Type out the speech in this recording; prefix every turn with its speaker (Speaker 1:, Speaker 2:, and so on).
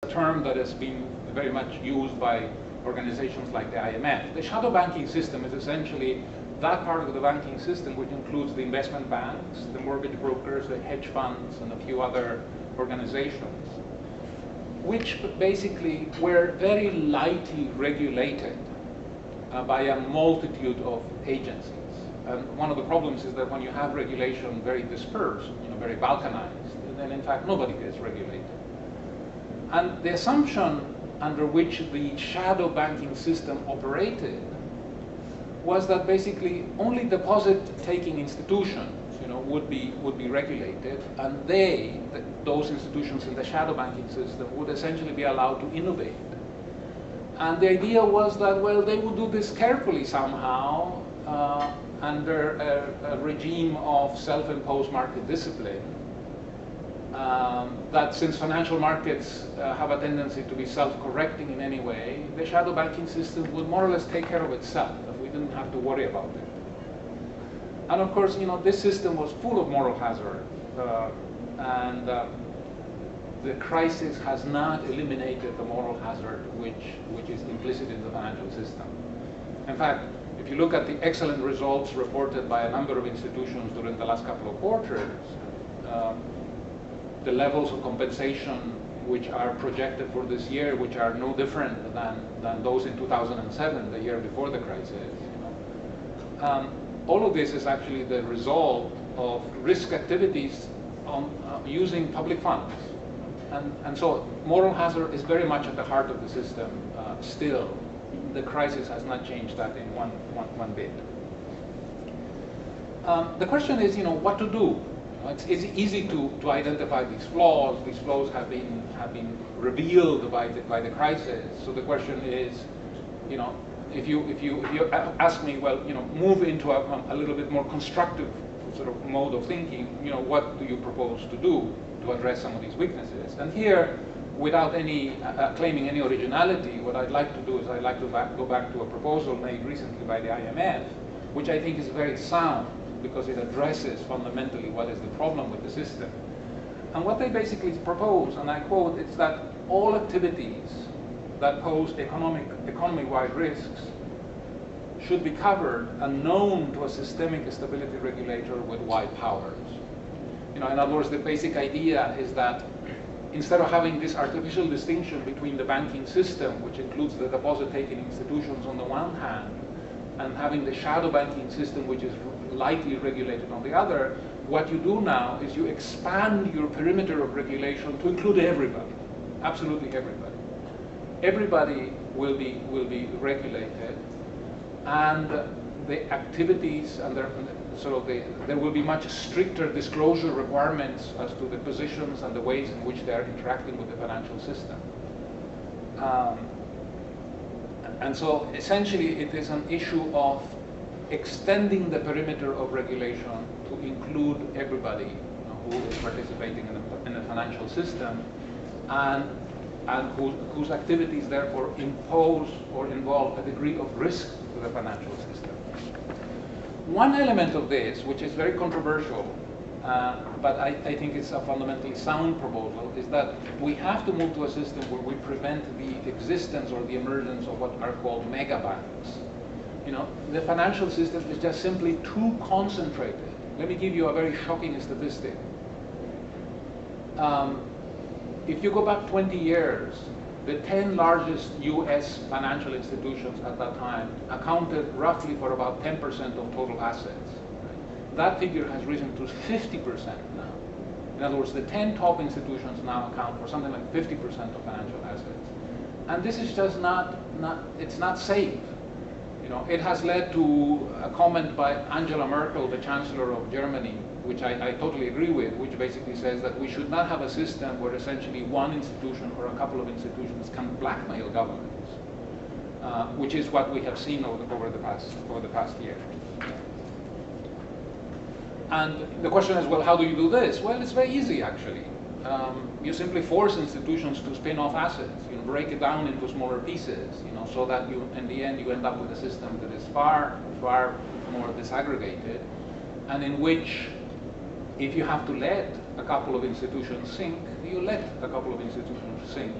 Speaker 1: a term that has been very much used by organizations like the IMF. The shadow banking system is essentially that part of the banking system which includes the investment banks, the mortgage brokers, the hedge funds, and a few other organizations, which basically were very lightly regulated by a multitude of agencies. And one of the problems is that when you have regulation very dispersed, very balkanized, then in fact nobody gets regulated. And the assumption under which the shadow banking system operated was that basically only deposit-taking institutions, would be regulated, and those institutions in the shadow banking system would essentially be allowed to innovate. And the idea was that, well, they would do this carefully somehow under a regime of self-imposed market discipline. That since financial markets have a tendency to be self-correcting in any way, the shadow banking system would more or less take care of itself, and we didn't have to worry about it. And of course, this system was full of moral hazard, and the crisis has not eliminated the moral hazard which is implicit in the financial system. In fact, if you look at the excellent results reported by a number of institutions during the last couple of quarters, the levels of compensation which are projected for this year, which are no different than those in 2007, the year before the crisis, all of this is actually the result of risk activities on using public funds. And so moral hazard is very much at the heart of the system still. The crisis has not changed that in one bit. The question is, what to do? It's easy to identify these flaws. These flaws have been revealed by the crisis. So the question is, if you ask me, well, move into a little bit more constructive sort of mode of thinking, what do you propose to do to address some of these weaknesses? And here, without any claiming any originality, what I'd like to do is I'd like to go back to a proposal made recently by the IMF, which I think is very sound because it addresses fundamentally what is the problem with the system. And what they basically propose, and I quote, is that all activities that pose economy-wide risks should be covered and known to a systemic stability regulator with wide powers. In other words, the basic idea is that instead of having this artificial distinction between the banking system, which includes the deposit-taking institutions on the one hand, and having the shadow banking system, which is lightly regulated on the other, what you do now is you expand your perimeter of regulation to include everybody, absolutely everybody. Everybody will be regulated, and the activities and there will be much stricter disclosure requirements as to the positions and the ways in which they are interacting with the financial system. And so essentially it is an issue of extending the perimeter of regulation to include everybody who is participating in the financial system, and whose activities therefore impose or involve a degree of risk to the financial system. One element of this, which is very controversial, but I think it's a fundamentally sound proposal, is that we have to move to a system where we prevent the existence or the emergence of what are called mega banks. The financial system is just simply too concentrated. Let me give you a very shocking statistic. If you go back 20 years, the 10 largest US financial institutions at that time accounted roughly for about 10% of total assets. That figure has risen to 50% now. In other words, the 10 top institutions now account for something like 50% of financial assets. And this is just it's not safe. It has led to a comment by Angela Merkel, the Chancellor of Germany, which I totally agree with, which basically says that we should not have a system where essentially one institution or a couple of institutions can blackmail governments, which is what we have seen over the past year. And the question is, well, how do you do this? Well, it's very easy, actually. You simply force institutions to spin off assets, break it down into smaller pieces, so that in the end you end up with a system that is far, far more disaggregated, and in which, if you have to let a couple of institutions sink, you let a couple of institutions sink,